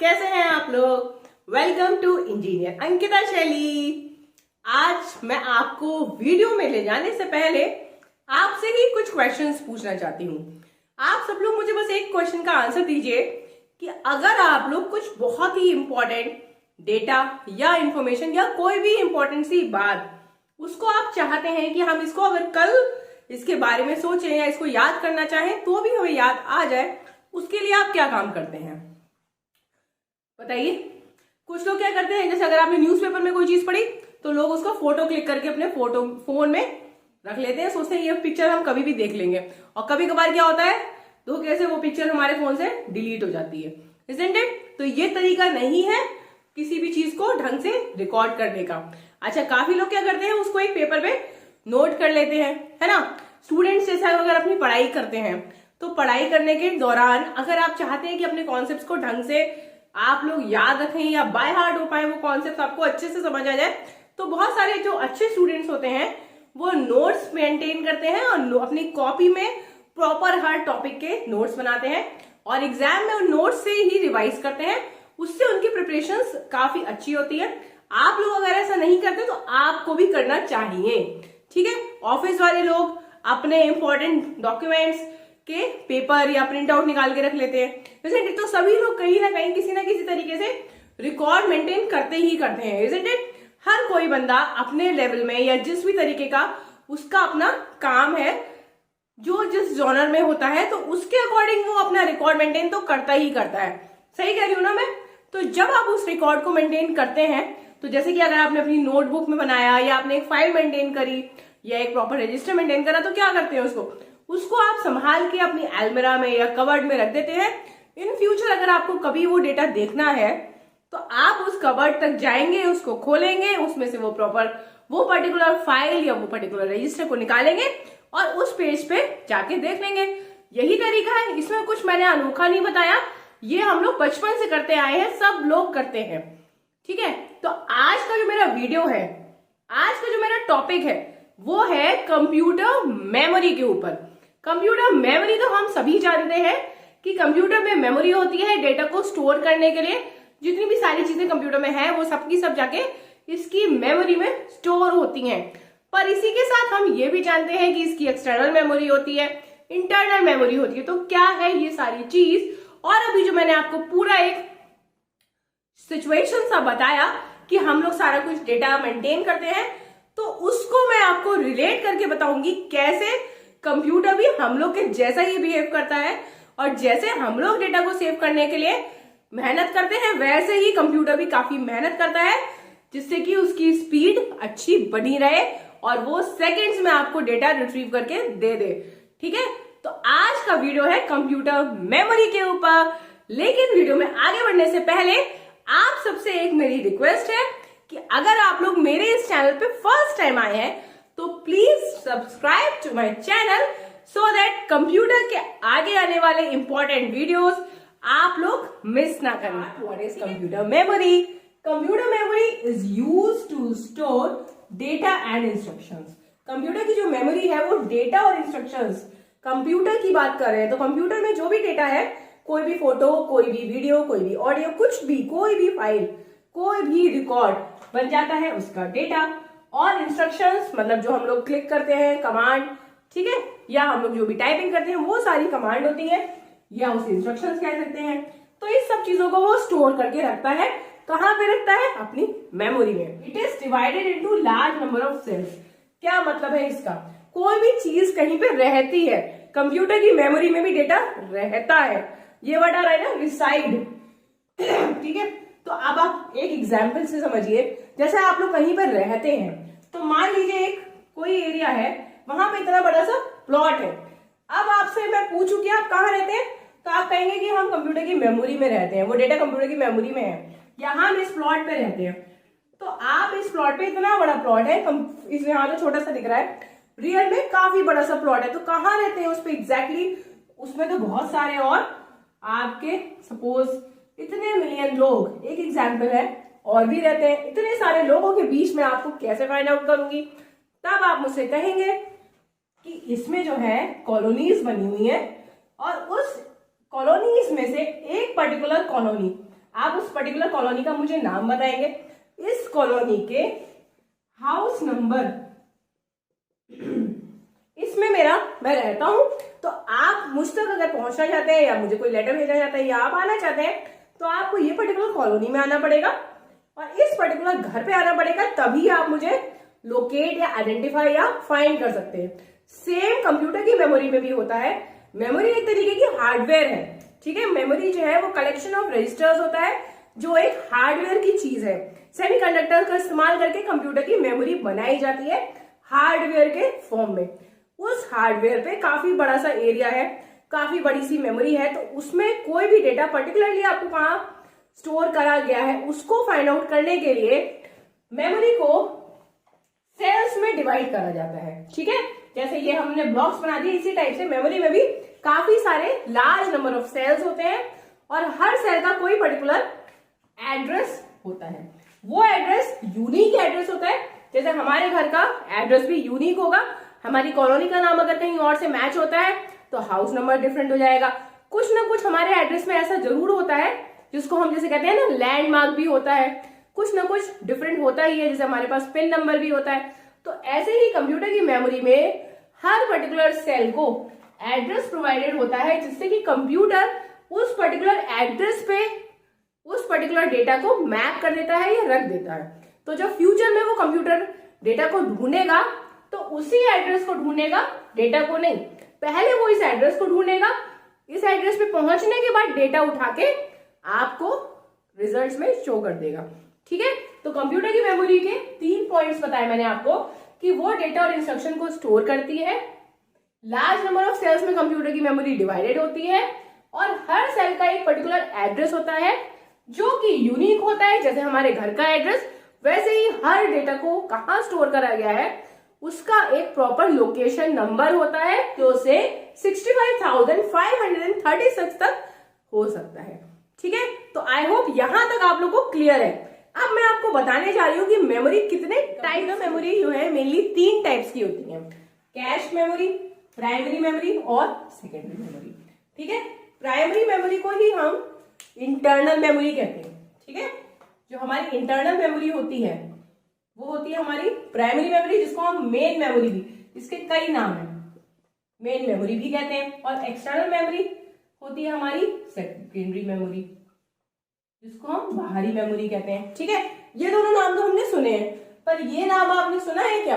कैसे हैं आप लोग। वेलकम टू इंजीनियर अंकिता शैली। आज मैं आपको वीडियो में ले जाने से पहले आपसे ही कुछ क्वेश्चंस पूछना चाहती हूँ। आप सब लोग मुझे बस एक क्वेश्चन का आंसर दीजिए कि अगर आप लोग कुछ बहुत ही इंपॉर्टेंट डेटा या इंफॉर्मेशन या कोई भी इंपॉर्टेंट सी बात उसको आप चाहते हैं कि हम इसको अगर कल इसके बारे में सोचें या इसको याद करना चाहें तो भी हमें याद आ जाए, उसके लिए आप क्या काम करते हैं बताइए। कुछ लोग क्या करते हैं, जैसे अगर आपने न्यूज़पेपर में कोई चीज पढ़ी तो लोग उसको फोटो क्लिक करके अपने फोन में रख लेते हैं, सोचते हैं ये पिक्चर हम कभी भी देख लेंगे। और कभी कभार क्या होता है, तो कैसे वो पिक्चर हमारे फोन से डिलीट हो जाती है, isn't it? तो ये तरीका नहीं है किसी भी चीज को ढंग से रिकॉर्ड करने का। अच्छा, काफी लोग क्या करते हैं, उसको एक पेपर पे नोट कर लेते हैं, है ना। स्टूडेंट्स जैसा अगर अपनी पढ़ाई करते हैं तो पढ़ाई करने के दौरान अगर आप चाहते हैं कि अपने कॉन्सेप्ट्स को ढंग से आप लोग याद रखें या बाय हार्ट हो पाए, वो कॉन्सेप्ट आपको अच्छे से समझ आ जाए, तो बहुत सारे जो अच्छे स्टूडेंट्स होते हैं वो नोट्स मेंटेन करते हैं और अपनी कॉपी में प्रॉपर हर टॉपिक के नोट्स बनाते हैं और एग्जाम में उन नोट्स से ही रिवाइज करते हैं। उससे उनकी प्रिपरेशंस काफी अच्छी होती है। आप लोग अगर ऐसा नहीं करते तो आपको भी करना चाहिए, ठीक है। ऑफिस वाले लोग अपने इंपॉर्टेंट डॉक्यूमेंट्स के पेपर या प्रिंट आउट निकाल के रख लेते हैं, isn't it? तो सभी लोग कहीं ना कहीं किसी ना किसी तरीके से रिकॉर्ड मेंटेन करते ही करते हैं, isn't it? हर कोई बंदा अपने लेवल में या जिस भी तरीके का उसका अपना काम है, जो जिस जॉनर में होता है, तो उसके अकॉर्डिंग वो अपना रिकॉर्ड मेंटेन तो करता ही करता है। सही कह रही हूं ना मैं? तो जब आप उस रिकॉर्ड को मेंटेन करते हैं, तो जैसे कि अगर आपने अपनी नोटबुक में बनाया या आपने एक फाइल मेंटेन करी या एक प्रॉपर रजिस्टर मेंटेन करा, तो क्या करते हैं, उसको आप संभाल के अपनी अलमीरा में या कवर्ड में रख देते हैं। इन फ्यूचर अगर आपको कभी वो डेटा देखना है तो आप उस कवर्ड तक जाएंगे, उसको खोलेंगे, उसमें से वो पर्टिकुलर फाइल या वो पर्टिकुलर रजिस्टर को निकालेंगे और उस पेज पे जाके देख लेंगे। यही तरीका है, इसमें कुछ मैंने अनोखा नहीं बताया, ये हम लोग बचपन से करते आए हैं, सब लोग करते हैं, ठीक है। तो आज का जो मेरा वीडियो है, आज का जो मेरा टॉपिक है, वो है कंप्यूटर मेमोरी के ऊपर। कंप्यूटर मेमोरी तो हम सभी जानते हैं कि कंप्यूटर में मेमोरी होती है डेटा को स्टोर करने के लिए। जितनी भी सारी चीजें कंप्यूटर में है वो सबकी सब जाके इसकी मेमोरी में स्टोर होती हैं। पर इसी के साथ हम ये भी जानते हैं कि इसकी एक्सटर्नल मेमोरी होती है, इंटरनल मेमोरी होती है। तो क्या है ये सारी चीज, और अभी जो मैंने आपको पूरा एक सिचुएशन सा बताया कि हम लोग सारा कुछ डेटा मेंटेन करते हैं, तो उसको मैं आपको रिलेट करके बताऊंगी कैसे कंप्यूटर भी हम लोग के जैसा ही बिहेव करता है और जैसे हम लोग डेटा को सेव करने के लिए मेहनत करते हैं, वैसे ही कंप्यूटर भी काफी मेहनत करता है, जिससे कि उसकी स्पीड अच्छी बनी रहे और वो सेकंड्स में आपको डेटा रिट्रीव करके दे दे, ठीक है। तो आज का वीडियो है कंप्यूटर मेमोरी के ऊपर। लेकिन वीडियो में आगे बढ़ने से पहले आप सबसे एक मेरी रिक्वेस्ट है कि अगर आप लोग मेरे इस चैनल पे फर्स्ट टाइम आए हैं तो please subscribe to my channel so that computer के आगे आने वाले इंपॉर्टेंट वीडियोस आप लोग मिस ना करें। What is computer memory? Computer memory is used to store data and instructions. Computer की जो मेमोरी है वो डेटा और इंस्ट्रक्शंस, कंप्यूटर की बात कर रहे हैं तो कंप्यूटर में जो भी डेटा है, कोई भी फोटो, कोई भी वीडियो, कोई भी ऑडियो, कुछ भी, कोई भी फाइल, कोई भी रिकॉर्ड बन जाता है उसका डेटा। और इंस्ट्रक्शंस मतलब जो हम लोग क्लिक करते हैं कमांड, ठीक है, या हम लोग जो भी टाइपिंग करते हैं वो सारी कमांड होती है या उसे इंस्ट्रक्शंस कह सकते हैं। तो इस सब चीजों को वो स्टोर करके रखता है। कहां पे रखता है? अपनी मेमोरी में। It is divided into large number of cells. क्या मतलब है इसका? कोई भी चीज कहीं पे रहती है, कंप्यूटर की मेमोरी में भी डेटा रहता है। ये वर्ड आ रहा है ना, रिसाइड, ठीक है। तो अब आप एक एग्जाम्पल से समझिए, जैसे आप लोग कहीं पर रहते हैं, तो मान लीजिए एक कोई एरिया है, वहां पे इतना बड़ा सा प्लॉट है। अब आपसे मैं पूछूं कि आप कहाँ रहते हैं, तो आप कहेंगे कि हम कंप्यूटर की मेमोरी में रहते हैं, वो डेटा कंप्यूटर की मेमोरी में है, या हम इस प्लॉट पे रहते हैं। तो आप इस प्लॉट पे, इतना बड़ा प्लॉट है, इसमें यहाँ तो छोटा सा दिख रहा है, रियल में काफी बड़ा सा प्लॉट है, तो कहाँ रहते हैं उस पे एग्जैक्टली? उसमें तो बहुत सारे और आपके सपोज इतने मिलियन लोग, एक एग्जाम्पल है, और भी रहते हैं। इतने सारे लोगों के बीच में आपको कैसे फाइंड आउट करूंगी? तब आप मुझसे कहेंगे कि इसमें जो है कॉलोनीज बनी हुई है और उस कॉलोनीज में से एक पर्टिकुलर कॉलोनी आप उस पर्टिकुलर कॉलोनी का मुझे नाम बताएंगे, इस कॉलोनी के हाउस नंबर इसमें मैं रहता हूं। तो आप मुझ तक अगर पहुंचना चाहते हैं या मुझे कोई लेटर भेजना चाहते हैं या आप आना चाहते हैं तो आपको ये पर्टिकुलर कॉलोनी में आना पड़ेगा और इस पर्टिकुलर घर पे आना पड़ेगा, तभी आप मुझे लोकेट या आइडेंटिफाई या फाइंड कर सकते हैं। सेम कंप्यूटर की मेमोरी में भी होता है। मेमोरी एक तरीके की हार्डवेयर है, ठीक है। मेमोरी जो है वो कलेक्शन ऑफ रजिस्टर्स होता है जो एक हार्डवेयर की चीज है। सेमीकंडक्टर का इस्तेमाल करके कंप्यूटर की मेमोरी बनाई जाती है हार्डवेयर के फॉर्म में। उस हार्डवेयर पे काफी बड़ा सा एरिया है, काफी बड़ी सी मेमोरी है, तो उसमें कोई भी डेटा पर्टिकुलरली आपको कहाँ स्टोर करा गया है उसको फाइंड आउट करने के लिए मेमोरी को सेल्स में डिवाइड करा जाता है, ठीक है। जैसे ये हमने ब्लॉक्स बना दिए, इसी टाइप से मेमोरी में भी काफी सारे लार्ज नंबर ऑफ सेल्स होते हैं और हर सेल का कोई पर्टिकुलर एड्रेस होता है। वो एड्रेस यूनिक एड्रेस होता है। जैसे हमारे घर का एड्रेस भी यूनिक होगा, हमारी कॉलोनी का नाम अगर कहीं और से मैच होता है तो हाउस नंबर डिफरेंट हो जाएगा। कुछ ना कुछ हमारे एड्रेस में ऐसा जरूर होता है जिसको हम जैसे कहते हैं ना लैंडमार्क भी होता है, कुछ ना कुछ डिफरेंट होता ही है। जैसे हमारे पास पिन नंबर भी होता है। तो ऐसे ही कंप्यूटर की मेमोरी में हर पर्टिकुलर सेल को एड्रेस प्रोवाइडेड होता है जिससे कि कंप्यूटर उस पर्टिकुलर एड्रेस पे उस पर्टिकुलर डेटा को मैप कर देता है या रख देता है। तो जब फ्यूचर में वो कंप्यूटर डेटा को ढूंढेगा तो उसी एड्रेस को ढूंढेगा, डेटा को नहीं। पहले वो इस एड्रेस को ढूंढेगा, इस एड्रेस पे पहुंचने के बाद डेटा उठा के आपको रिजल्ट्स में शो कर देगा, ठीक है। तो कंप्यूटर की मेमोरी के 3 पॉइंट्स बताए मैंने आपको कि वो डेटा और इंस्ट्रक्शन को स्टोर करती है। लार्ज नंबर ऑफ सेल्स में कंप्यूटर की मेमोरी डिवाइडेड होती है और हर सेल का एक पर्टिकुलर एड्रेस होता है जो कि यूनिक होता है। जैसे हमारे घर का एड्रेस, वैसे ही हर डेटा को कहाँ स्टोर करा गया है उसका एक प्रॉपर लोकेशन नंबर होता है जो से 65,536 तक हो सकता है, ठीक है। तो आई होप यहां तक आप लोगों को क्लियर है। अब मैं आपको बताने जा रही हूँ कि मेमोरी कितने टाइप ऑफ मेमोरी जो है मेनली 3 टाइप्स की होती है, कैश मेमोरी, प्राइमरी मेमोरी और सेकेंडरी मेमोरी, ठीक है। प्राइमरी मेमोरी को ही हम इंटरनल मेमोरी कहते हैं, ठीक है। जो हमारी इंटरनल मेमोरी होती है वो होती है हमारी प्राइमरी मेमोरी, जिसको हम मेन मेमोरी भी, इसके कई नाम है, मेन मेमोरी भी कहते हैं। और एक्सटर्नल मेमोरी होती है हमारी सेकेंडरी मेमोरी, जिसको हम बाहरी मेमोरी कहते हैं, ठीक है। ये दोनों नाम तो हमने सुने हैं, पर ये नाम आपने सुना है क्या?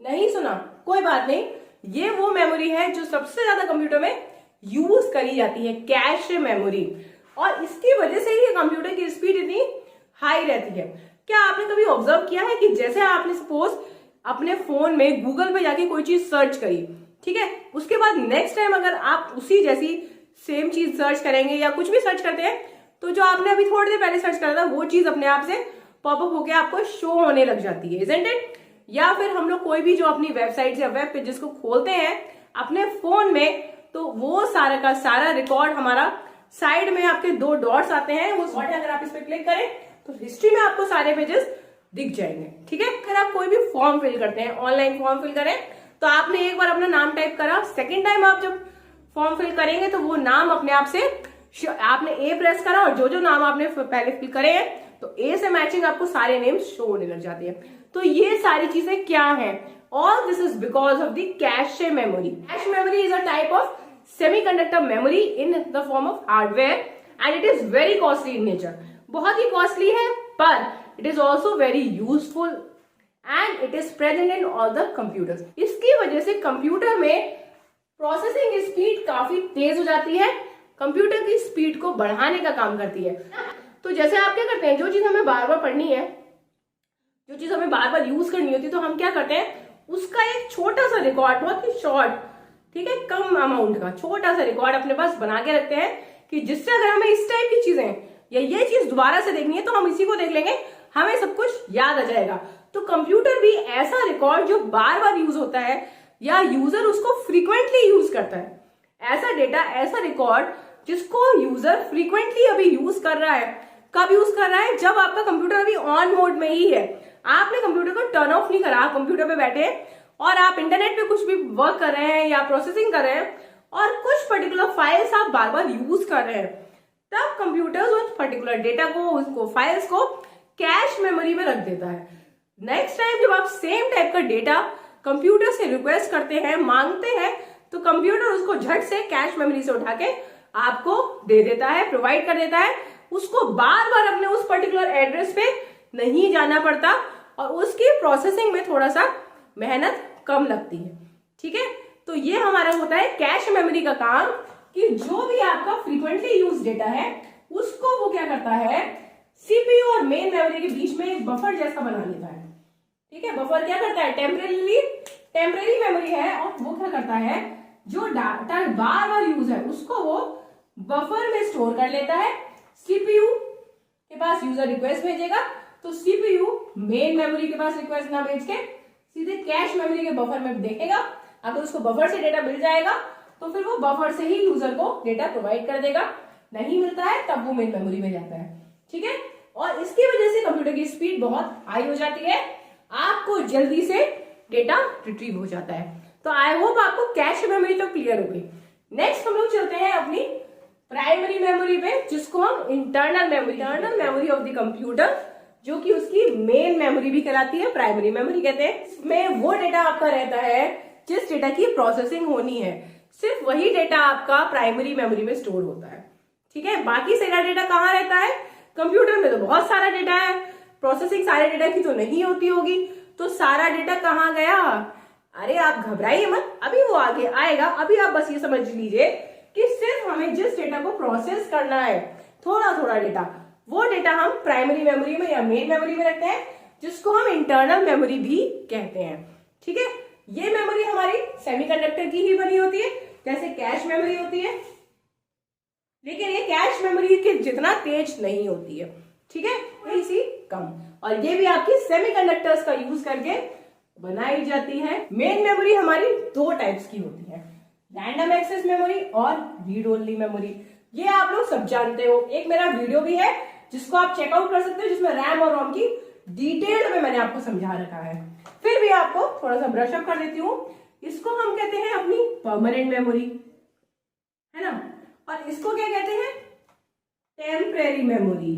नहीं सुना, कोई बात नहीं। ये वो मेमोरी है जो सबसे ज्यादा कंप्यूटर में यूज करी जाती है, कैश मेमोरी, और इसकी वजह से ही कंप्यूटर की स्पीड इतनी हाई रहती है। क्या आपने कभी ऑब्जर्व किया है कि जैसे आपने सपोज अपने फोन में गूगल पे जाके कोई चीज सर्च करी, ठीक है, उसके बाद नेक्स्ट टाइम अगर आप उसी जैसी सेम चीज सर्च करेंगे या कुछ भी सर्च करते हैं तो जो आपने अभी थोड़ी देर पहले सर्च करा था वो चीज अपने आप से पॉपअप होके आपको शो होने लग जाती है, इजंट इट। या फिर हम लोग कोई भी जो अपनी वेबसाइट या वेब पेजेस को खोलते हैं अपने फोन में, तो वो सारा का सारा रिकॉर्ड हमारा साइड में आपके 2 डॉट्स आते हैं, वो डॉट अगर आप इस पे क्लिक करें तो हिस्ट्री में आपको सारे पेजेस दिख जाएंगे, ठीक है। अगर आप कोई भी फॉर्म फिल करते हैं, ऑनलाइन फॉर्म फिल करें, तो आपने एक बार अपना नाम टाइप करा, सेकेंड टाइम आप जब फॉर्म फिल करेंगे तो वो नाम अपने आप से, आपने ए प्रेस करा और जो जो नाम आपने पहले फिल करे हैं तो ए से मैचिंग आपको सारे नेम शो होने लग जाते हैं। तो ये सारी चीजें क्या है? All this is because of the cache memory. Cache memory is a type of semiconductor memory in the form of hardware and it is very costly in nature. बहुत ही कॉस्टली है, पर it is also very useful and it is present in all the computers. इसकी वजह से computer में processing speed काफी तेज हो जाती है, कंप्यूटर की स्पीड को बढ़ाने का काम करती है। तो जैसे आप क्या करते हैं, जो चीज हमें बार बार पढ़नी है, जो चीज हमें बार बार यूज करनी होती है, तो हम क्या करते हैं, उसका एक छोटा सा रिकॉर्ड, बहुत ही शॉर्ट, ठीक है, कम अमाउंट का छोटा सा रिकॉर्ड अपने पास बना के रखते हैं कि जिससे अगर हमें इस टाइप की चीजें या ये चीज दोबारा से देखनी है तो हम इसी को देख लेंगे, हमें सब कुछ याद आ जाएगा। तो कंप्यूटर भी ऐसा रिकॉर्ड जो बार बार यूज होता है या यूजर उसको फ्रीक्वेंटली यूज करता है, ऐसा डेटा, ऐसा रिकॉर्ड जिसको यूजर फ्रीक्वेंटली अभी यूज कर रहा है। कब यूज कर रहा है? जब आपका कंप्यूटर अभी ऑन मोड में ही है, आपने कंप्यूटर को टर्न ऑफ नहीं करा, कंप्यूटर पे बैठे और आप इंटरनेट पे कुछ भी वर्क कर रहे हैं या प्रोसेसिंग कर रहे हैं और कुछ पर्टिकुलर फाइल्स आप बार बार यूज कर रहे हैं, तब कंप्यूटर उस पर्टिकुलर डेटा को, उसको फाइल्स को कैश मेमोरी में रख देता है। नेक्स्ट टाइम जब आप सेम टाइप का डेटा कंप्यूटर से रिक्वेस्ट करते हैं, मांगते हैं, तो कंप्यूटर उसको झट से कैश मेमोरी से उठा के आपको दे देता है, प्रोवाइड कर देता है। उसको बार बार अपने उस पर्टिकुलर एड्रेस पे नहीं जाना पड़ता और उसकी प्रोसेसिंग में थोड़ा सा मेहनत कम लगती है। ठीक है, तो ये हमारा होता है कैश मेमोरी का काम, कि जो भी आपका फ्रीक्वेंटली यूज डेटा है उसको वो क्या करता है, सीपीयू और मेन मेमोरी के बीच में एक बफर जैसा बना लेता है। ठीक है, बफर क्या करता है, टेम्परेरी मेमोरी है, और वो क्या करता है, जो डाटा बार बार यूज है उसको वो बफर में स्टोर कर लेता है। सीपीयू के पास यूजर रिक्वेस्ट भेजेगा तो सीपीयू मेन मेमोरी के पास रिक्वेस्ट ना भेज के सीधे कैश मेमोरी के बफर में देखेगा। अगर उसको बफर से डेटा मिल जाएगा तो फिर वो बफर से ही यूजर को डेटा प्रोवाइड कर देगा, नहीं मिलता है तब वो मेन मेमोरी में जाता है। ठीक है, और इसकी वजह से कंप्यूटर की स्पीड बहुत हाई हो जाती है, आपको जल्दी से डेटा रिट्रीव हो जाता है। तो आई होप आपको कैश मेमोरी तो क्लियर हो गई। नेक्स्ट हम लोग चलते हैं अपनी प्राइमरी मेमोरी पे, जिसको हम internal memory of the computer, जो कि उसकी मेन मेमोरी भी कहलाती है, प्राइमरी मेमोरी कहते हैं। इसमें वो डेटा आपका रहता है जिस डेटा की प्रोसेसिंग होनी है, सिर्फ वही डेटा आपका प्राइमरी मेमोरी में स्टोर होता है। ठीक है, बाकी सारा डेटा कहाँ रहता है, कंप्यूटर में तो बहुत सारा डेटा है, प्रोसेसिंग सारे डेटा की तो नहीं होती होगी, तो सारा डेटा कहाँ गया। अरे आप घबराइए मत, अभी वो आगे आएगा। अभी आप बस ये समझ लीजिए कि सिर्फ हमें जिस डेटा को प्रोसेस करना है, थोड़ा थोड़ा डेटा, वो डेटा हम प्राइमरी मेमोरी में या मेन मेमोरी में रखते हैं, जिसको हम इंटरनल मेमोरी भी कहते हैं। ठीक है, ये मेमोरी हमारी सेमीकंडक्टर की ही बनी होती है, जैसे कैश मेमोरी होती है, लेकिन ये कैश मेमोरी के जितना तेज नहीं होती है। ठीक है, थोड़ी सी कम, और ये भी आपकी सेमीकंडक्टर्स का यूज करके बनाई जाती है। मेन मेमोरी हमारी दो टाइप्स की होती है, रैंडम एक्सेस मेमोरी और रीड ओनली मेमोरी। ये आप लोग सब जानते हो, एक मेरा वीडियो भी है जिसको आप चेकआउट कर सकते हो, जिसमें रैम और रोम की डिटेल्ड में मैंने आपको समझा रखा है। फिर भी आपको थोड़ा सा ब्रशअप कर देती हूँ। इसको हम कहते हैं अपनी परमानेंट मेमोरी, है ना, और इसको क्या कहते हैं, टेम्परेरी मेमोरी।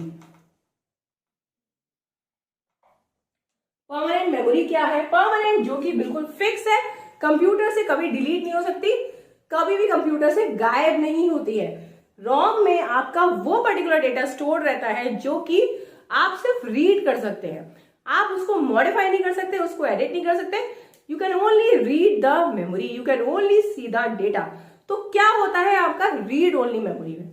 परमानेंट मेमोरी क्या है, परमानेंट जो कि बिल्कुल फिक्स है, कंप्यूटर से कभी डिलीट नहीं हो सकती, कभी भी कंप्यूटर से गायब नहीं होती है। रोम में आपका वो पर्टिकुलर डेटा स्टोर रहता है जो कि आप सिर्फ रीड कर सकते हैं, आप उसको मॉडिफाई नहीं कर सकते, उसको एडिट नहीं कर सकते। You can only read the memory, you can only see the data. तो क्या होता है आपका रीड ओनली मेमोरी में,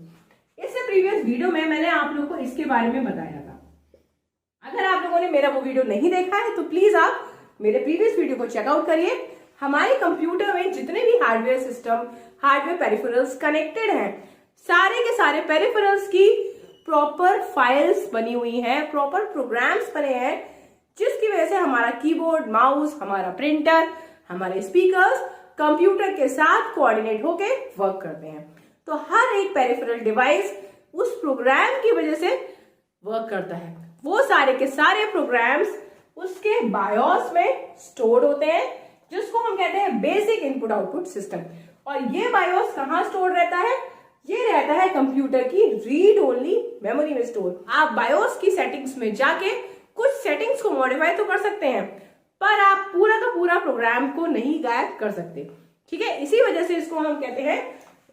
इससे प्रीवियस वीडियो में मैंने आप लोगों को इसके बारे में बताया था। अगर आप लोगों ने मेरा वो वीडियो नहीं देखा है तो प्लीज आप मेरे प्रीवियस वीडियो को चेकआउट करिए। हमारे कंप्यूटर में जितने भी hardware system, hardware peripherals connected हैं, सारे के सारे पेरिफेरल्स की प्रॉपर फाइल्स बनी हुई हैं, प्रॉपर प्रोग्राम्स बने हैं, जिसकी वजह से हमारा कीबोर्ड, माउस, हमारा प्रिंटर, हमारे स्पीकर्स कंप्यूटर के साथ कोऑर्डिनेट होके वर्क करते हैं। तो हर एक पेरिफेरल डिवाइस उस प्रोग्राम की वजह से वर्क करता है। वो सारे के सारे प्रोग्राम्स उसके बायोस में स्टोर्ड होते हैं, जिसको हम कहते हैं बेसिक इनपुट आउटपुट सिस्टम। और ये बायोस कहाँ स्टोर रहता है, ये रहता है कंप्यूटर की रीड ओनली मेमोरी में स्टोर। आप बायोस की सेटिंग्स में जाके कुछ सेटिंग्स को मॉडिफाई तो कर सकते हैं, पर आप पूरा का पूरा प्रोग्राम को नहीं गायब कर सकते। ठीक है, इसी वजह से इसको हम कहते हैं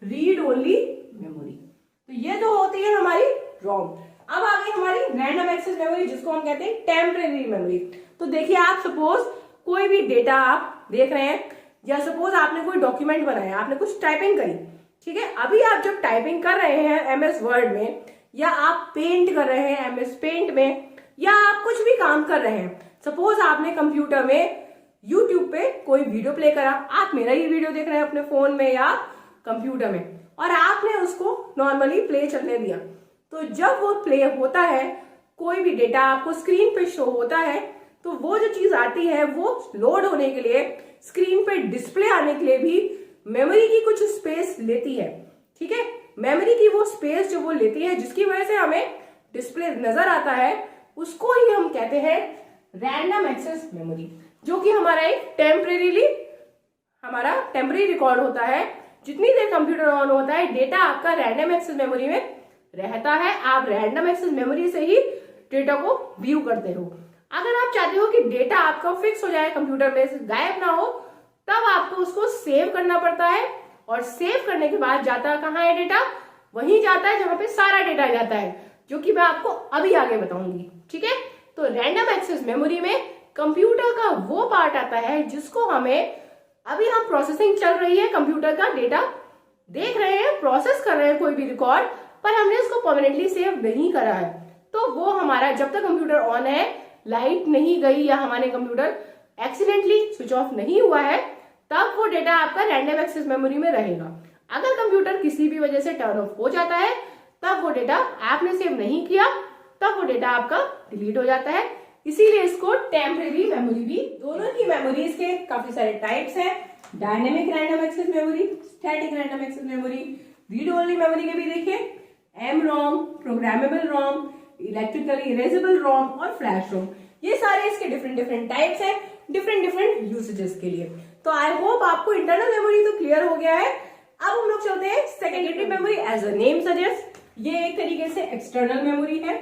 रीड ओनली मेमोरी। तो ये तो होती है हमारी रोम। अब आ गई हमारी रैंडम एक्सेस मेमोरी, जिसको हम कहते हैं टेम्परेरी मेमोरी। तो देखिए, आप सपोज कोई भी डेटा आप देख रहे हैं, या सपोज आपने कोई डॉक्यूमेंट बनाया, आपने कुछ टाइपिंग करी, ठीक है, अभी आप जब टाइपिंग कर रहे हैं एमएस वर्ड में, या आप पेंट कर रहे हैं एमएस पेंट में, या आप कुछ भी काम कर रहे हैं, सपोज आपने कंप्यूटर में यूट्यूब पे कोई वीडियो प्ले करा, आप मेरा ही वीडियो देख रहे हैं अपने फोन में या कंप्यूटर में, और आपने उसको नॉर्मली प्ले चलने दिया, तो जब वो प्ले होता है, कोई भी डेटा आपको स्क्रीन पे शो होता है, तो वो जो चीज आती है वो लोड होने के लिए, स्क्रीन पे डिस्प्ले आने के लिए भी मेमोरी की कुछ स्पेस लेती है। ठीक है, मेमोरी की वो स्पेस जो वो लेती है, जिसकी वजह से हमें डिस्प्ले नजर आता है, उसको ही हम कहते हैं रैंडम एक्सेस मेमोरी, जो कि हमारा एक टेम्परेरी रिकॉर्ड होता है। जितनी देर कंप्यूटर ऑन होता है, डेटा आपका रैंडम एक्सेस मेमोरी में रहता है, आप रैंडम एक्सेस मेमोरी से ही डेटा को व्यू करते हो। अगर आप चाहते हो कि डेटा आपका फिक्स हो जाए, कंप्यूटर में गायब ना हो, तब आपको उसको सेव करना पड़ता है, और सेव करने के बाद जाता कहाँ है डेटा? वहीं जाता है जहां पे सारा डेटा जाता है, जो कि मैं आपको अभी आगे बताऊंगी। ठीक है, तो रैंडम एक्सेस मेमोरी में कंप्यूटर का वो पार्ट आता है जिसको हमें, अभी हम प्रोसेसिंग चल रही है, कंप्यूटर का डेटा देख रहे हैं, प्रोसेस कर रहे हैं कोई भी रिकॉर्ड, पर हमने उसको परमानेंटली सेव नहीं करा है। तो वो हमारा जब तक कंप्यूटर ऑन है, लाइट नहीं गई या हमारे कंप्यूटर एक्सीडेंटली स्विच ऑफ नहीं हुआ है, तब वो डेटा आपका रैंडम एक्सेस मेमोरी में रहेगा। अगर कंप्यूटर किसी भी वजह से टर्न ऑफ हो जाता है, तब वो डेटा आपने सेव नहीं किया, तब वो डेटा आपका डिलीट हो जाता है। इसीलिए इसको टेम्परेरी मेमोरी भी, दोनों की मेमोरीज के काफी सारे टाइप्स हैं, dynamic random access memory, static random access memory, read only memory के भी देखिए, MROM, programmable ROM, electrically erasable ROM और फ्लैश रोम। ये सारे इसके डिफरेंट टाइप्स हैं, डिफरेंट यूसेजेस के लिए। तो आई होप आपको इंटरनल मेमोरी तो क्लियर हो गया है। अब हम लोग चलते हैं secondary memory. As a name suggest, ये एक तरीके से एक्सटर्नल मेमोरी है,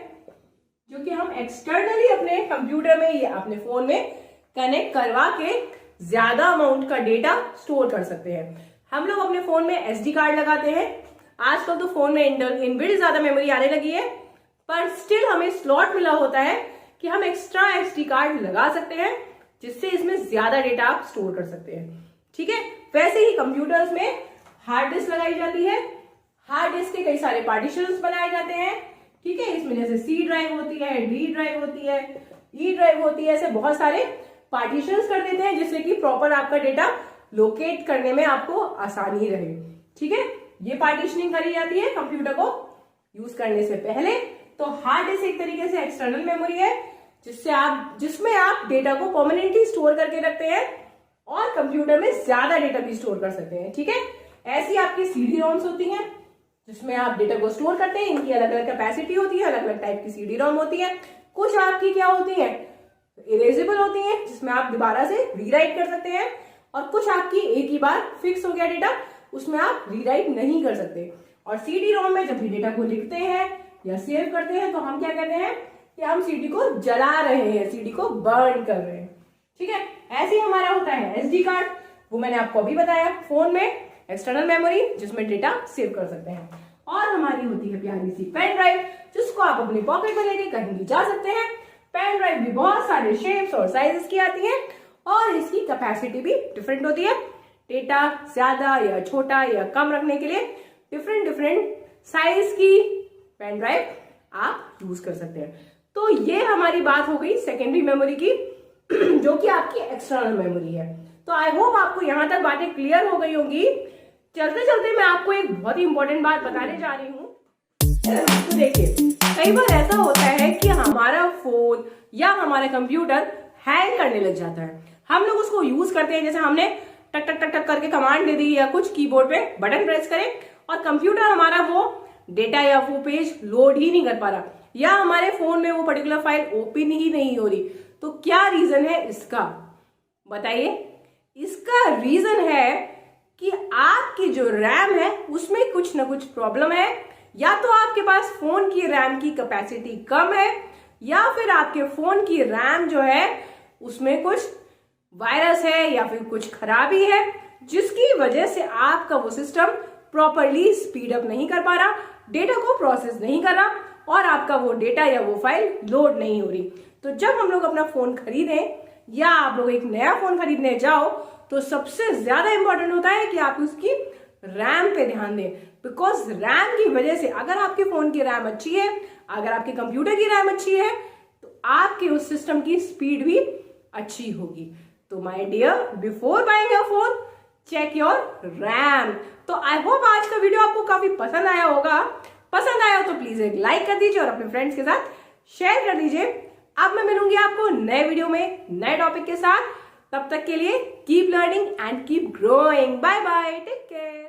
जो कि हम एक्सटर्नली अपने कंप्यूटर में या अपने फोन में कनेक्ट करवा के ज्यादा अमाउंट का डेटा स्टोर कर सकते हैं। हम लोग अपने फोन में एसडी कार्ड लगाते हैं। आजकल तो फोन में इनबिल्ट ज्यादा मेमोरी आने लगी है, पर स्टिल हमें स्लॉट मिला होता है कि हम एक्स्ट्रा एसडी कार्ड लगा सकते हैं, जिससे इसमें ज्यादा डेटा आप स्टोर कर सकते हैं। ठीक है, वैसे ही कंप्यूटर्स में हार्ड डिस्क लगाई जाती है। हार्ड डिस्क के कई सारे पार्टीशंस बनाए जाते हैं। ठीक है, इसमें जैसे सी ड्राइव होती है, डी ड्राइव होती है, ई ड्राइव होती है, ऐसे बहुत सारे पार्टीशंस कर देते हैं, जिससे कि प्रॉपर आपका डेटा लोकेट करने में आपको आसानी रहे। ठीक है, ये पार्टीशनिंग करी जाती है कंप्यूटर को यूज करने से पहले। तो हार्ड डिस्क एक तरीके से एक्सटर्नल मेमोरी है, जिसमें आप डेटा को परमानेंटली स्टोर करके रखते हैं और कंप्यूटर में ज्यादा डेटा भी स्टोर कर सकते हैं। ठीक है, ऐसी आपकी सीडी रोम्स होती हैं, जिसमें आप डेटा को स्टोर करते हैं। इनकी अलग अलग कैपेसिटी होती है, अलग अलग टाइप की सीडी रोम होती है। कुछ आपकी क्या होती है, इरेजेबल होती है, जिसमें आप दोबारा से रीराइट कर सकते हैं, और कुछ आपकी एक ही बार फिक्स हो गया डेटा, उसमें आप रीराइट नहीं कर सकते। और सीडी रोम में जब भी डेटा को लिखते हैं या सेव करते हैं, तो हम क्या कहते हैं कि हम सीडी को जला रहे हैं, सीडी को बर्न कर रहे हैं। ठीक है, ऐसे ही हमारा होता है एसडी कार्ड, वो मैंने आपको अभी बताया। फोन में एक्सटर्नल मेमोरी, जिसमें डेटा सेव कर सकते हैं। और हमारी होती है प्यारी सी पेन ड्राइव, जिसको आप अपनी पॉकेट में लेके कहीं भी जा सकते हैं। पेन ड्राइव भी बहुत सारे शेप्स और साइजेस की आती है, और इसकी कैपेसिटी भी डिफरेंट होती है। डेटा ज्यादा या छोटा या कम रखने के लिए डिफरेंट साइज की पेन ड्राइव आप यूज कर सकते हैं। तो ये हमारी बात हो गई सेकेंडरी मेमोरी की, जो कि आपकी एक्सटर्नल मेमोरी है। तो आई होप आपको यहां तक बातें क्लियर हो गई होंगी। चलते चलते मैं आपको एक बहुत ही इंपॉर्टेंट बात बताने जा रही हूँ। तो देखिए, कई बार ऐसा होता है कि हमारा फोन या हमारा कंप्यूटर हैंग करने लग जाता है। हम लोग उसको यूज करते हैं, जैसे हमने टक टक टक टक करके कमांड दे दी या कुछ कीबोर्ड पे बटन प्रेस करें, और कंप्यूटर हमारा वो डेटा या वो पेज लोड ही नहीं कर पा रहा, या हमारे फोन में वो पर्टिकुलर फाइल ओपन ही नहीं हो रही। तो क्या रीजन है इसका, बताइए। इसका रीजन है कि आपकी जो रैम है उसमें कुछ ना कुछ प्रॉब्लम है। या तो आपके पास फोन की रैम की कैपेसिटी कम है, या फिर आपके फोन की रैम जो है उसमें कुछ वायरस है या फिर कुछ खराबी है, जिसकी वजह से आपका वो सिस्टम प्रॉपरली स्पीड अप नहीं कर पा रहा, डेटा को प्रोसेस नहीं कर रहा, और आपका वो डेटा या वो फाइल लोड नहीं हो रही। तो जब हम लोग अपना फोन खरीदें या आप लोग एक नया फोन खरीदने जाओ, तो सबसे ज्यादा इंपॉर्टेंट होता है कि आप उसकी रैम पे ध्यान दें। बिकॉज रैम की वजह से, अगर आपके फोन की रैम अच्छी है, अगर आपके कंप्यूटर की रैम अच्छी है, तो आपके उस सिस्टम की स्पीड भी अच्छी होगी। तो my dear, before buying your phone, check your RAM. तो आई होप आज का वीडियो आपको काफी पसंद आया होगा। पसंद आया तो प्लीज एक लाइक कर दीजिए और अपने फ्रेंड्स के साथ शेयर कर दीजिए। अब मैं मिलूंगी आपको नए वीडियो में नए टॉपिक के साथ। तब तक के लिए keep learning and keep growing. Bye bye, take care.